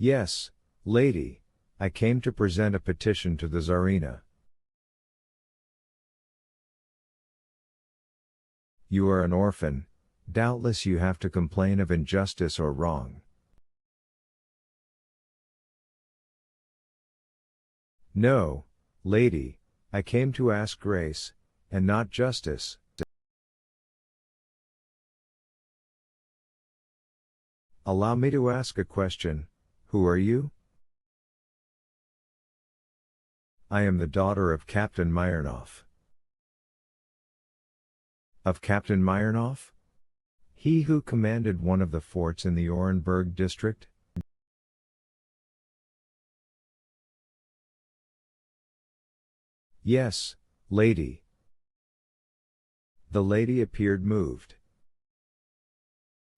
Yes, lady, I came to present a petition to the Tsarina. You are an orphan, doubtless you have to complain of injustice or wrong. No, lady, I came to ask grace, and not justice. Allow me to ask a question. Who are you? I am the daughter of Captain Myrnov. Of Captain Myrnov? He who commanded one of the forts in the Orenburg district? Yes, lady. The lady appeared moved.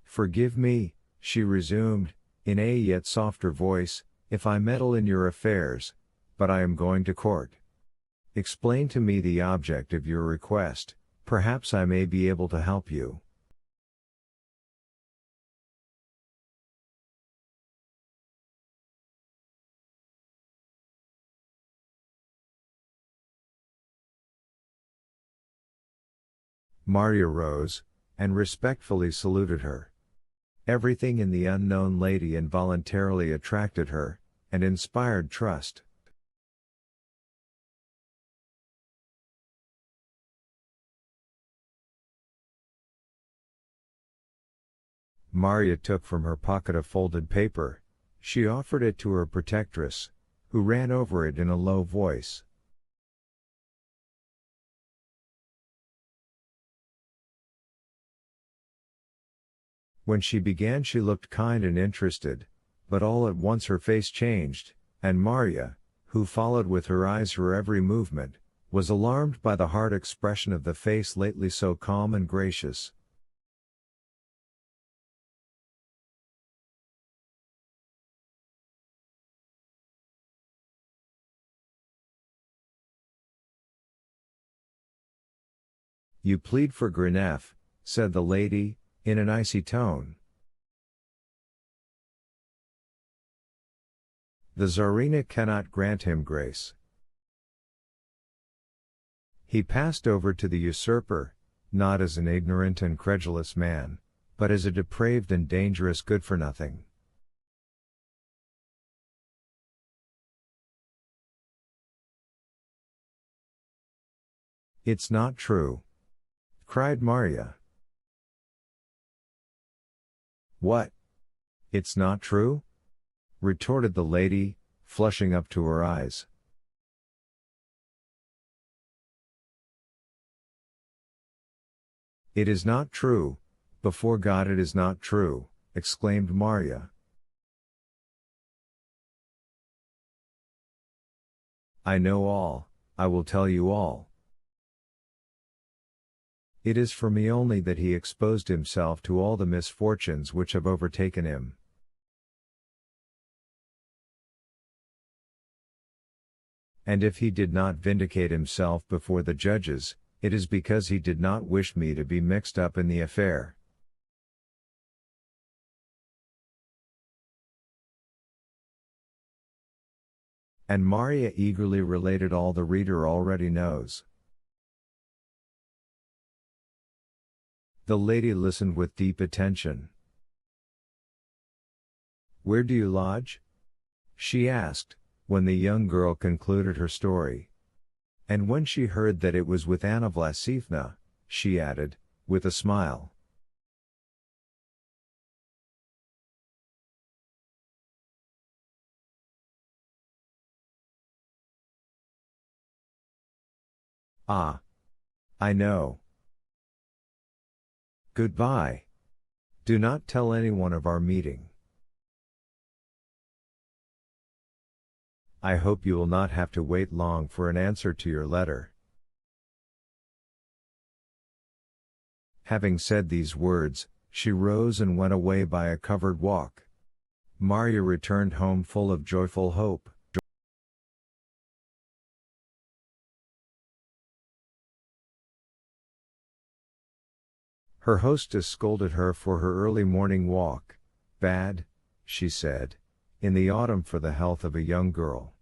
Forgive me, she resumed, in a yet softer voice, if I meddle in your affairs, but I am going to court. Explain to me the object of your request, perhaps I may be able to help you. Marya rose, and respectfully saluted her. Everything in the unknown lady involuntarily attracted her, and inspired trust. Marya took from her pocket a folded paper. She offered it to her protectress, who ran over it in a low voice. When she began she looked kind and interested, but all at once her face changed, and Marya, who followed with her eyes her every movement, was alarmed by the hard expression of the face lately so calm and gracious. You plead for Grinef, said the lady, in an icy tone. The Tsarina cannot grant him grace. He passed over to the usurper, not as an ignorant and credulous man, but as a depraved and dangerous good-for-nothing. It's not true, cried Marya. What? It's not true? Retorted the lady, flushing up to her eyes. It is not true, before God it is not true, exclaimed Marya. I know all, I will tell you all. It is for me only that he exposed himself to all the misfortunes which have overtaken him. And if he did not vindicate himself before the judges, it is because he did not wish me to be mixed up in the affair. And Marya eagerly related all the reader already knows. The lady listened with deep attention. Where do you lodge? She asked, when the young girl concluded her story. And when she heard that it was with Anna Vlasievna, she added, with a smile. Ah! I know. Goodbye. Do not tell anyone of our meeting. I hope you will not have to wait long for an answer to your letter. Having said these words, she rose and went away by a covered walk. Marya returned home full of joyful hope. Her hostess scolded her for her early morning walk. Bad, she said. in the autumn for the health of a young girl.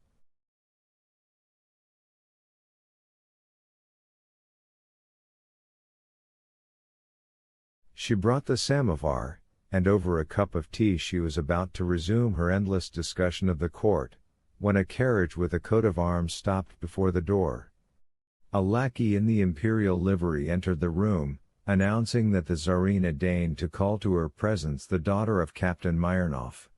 She brought the samovar, and over a cup of tea she was about to resume her endless discussion of the court, when a carriage with a coat of arms stopped before the door. A lackey in the imperial livery entered the room, announcing that the Tsarina deigned to call to her presence the daughter of Captain Myrnov.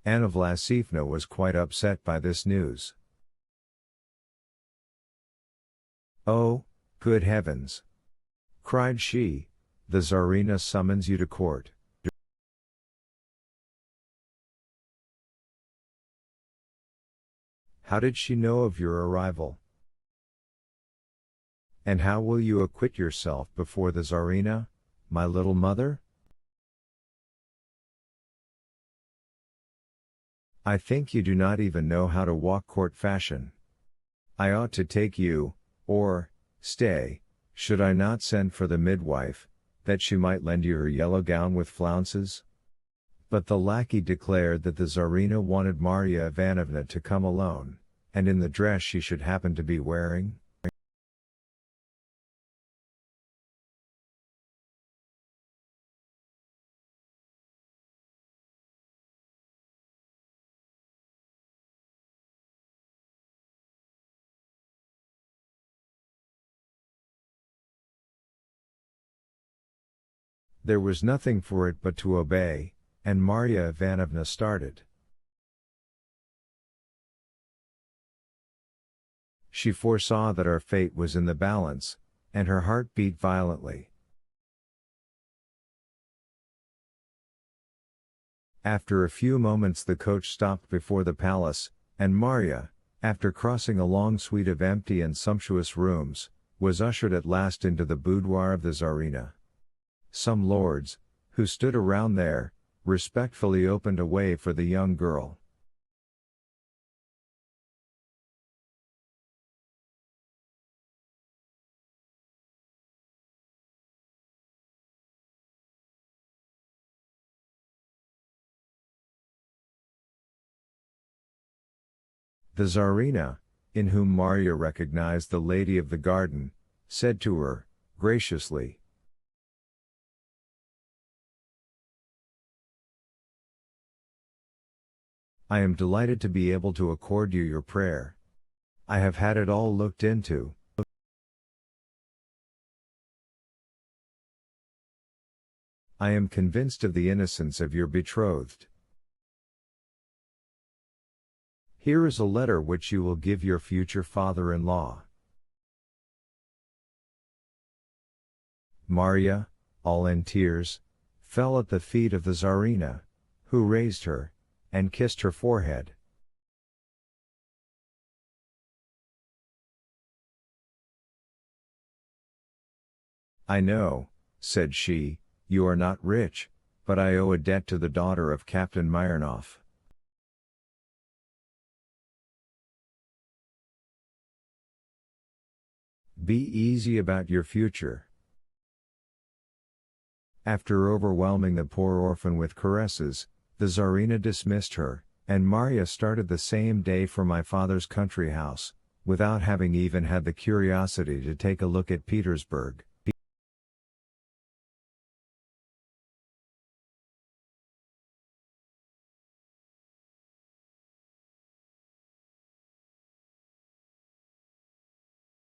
Anna Vlasifna was quite upset by this news. "Oh, good heavens!" cried she, "the Tsarina summons you to court." "How did she know of your arrival? And how will you acquit yourself before the Tsarina, my little mother?" "I think you do not even know how to walk court fashion. I ought to take you, or, stay, should I not send for the midwife, that she might lend you her yellow gown with flounces?" But the lackey declared that the Tsarina wanted Marya Ivanovna to come alone, and in the dress she should happen to be wearing. There was nothing for it but to obey, and Marya Ivanovna started. She foresaw that our fate was in the balance, and her heart beat violently. After a few moments the coach stopped before the palace, and Marya, after crossing a long suite of empty and sumptuous rooms, was ushered at last into the boudoir of the Tsarina. Some lords, who stood around there, respectfully opened a way for the young girl. The Tsarina, in whom Marya recognized the lady of the garden, said to her, graciously, "I am delighted to be able to accord you your prayer. I have had it all looked into. I am convinced of the innocence of your betrothed. Here is a letter which you will give your future father-in-law." Marya, all in tears, fell at the feet of the Tsarina, who raised her, and kissed her forehead. "I know," said she, "you are not rich, but I owe a debt to the daughter of Captain Myrnov. Be easy about your future." After overwhelming the poor orphan with caresses, the Tsarina dismissed her, and Marya started the same day for my father's country house, without having even had the curiosity to take a look at Petersburg.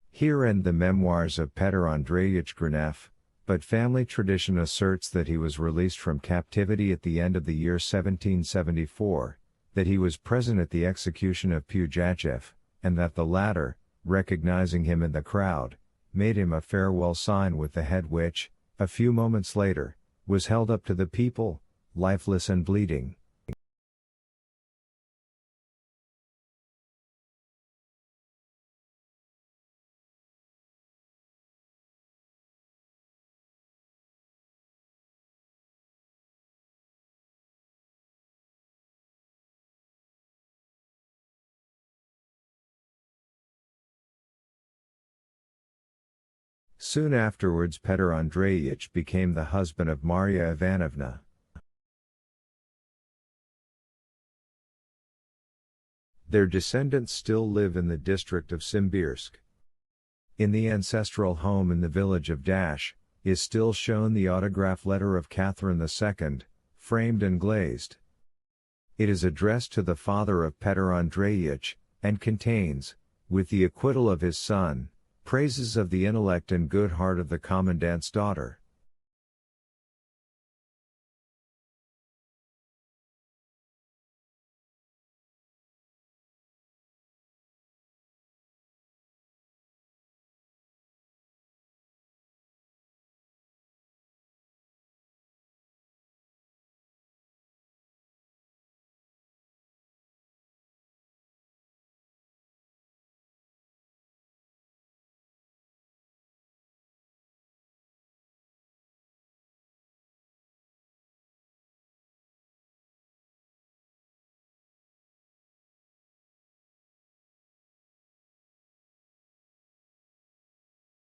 Here end the memoirs of Petr Andreevich Granev, but family tradition asserts that he was released from captivity at the end of the year 1774, that he was present at the execution of Pugachev, and that the latter, recognizing him in the crowd, made him a farewell sign with the head which, a few moments later, was held up to the people, lifeless and bleeding. Soon afterwards Petr Andreevich became the husband of Maria Ivanovna. Their descendants still live in the district of Simbirsk. In the ancestral home in the village of Dash, is still shown the autograph letter of Catherine II, framed and glazed. It is addressed to the father of Petr Andreevich, and contains, with the acquittal of his son, praises of the intellect and good heart of the commandant's daughter.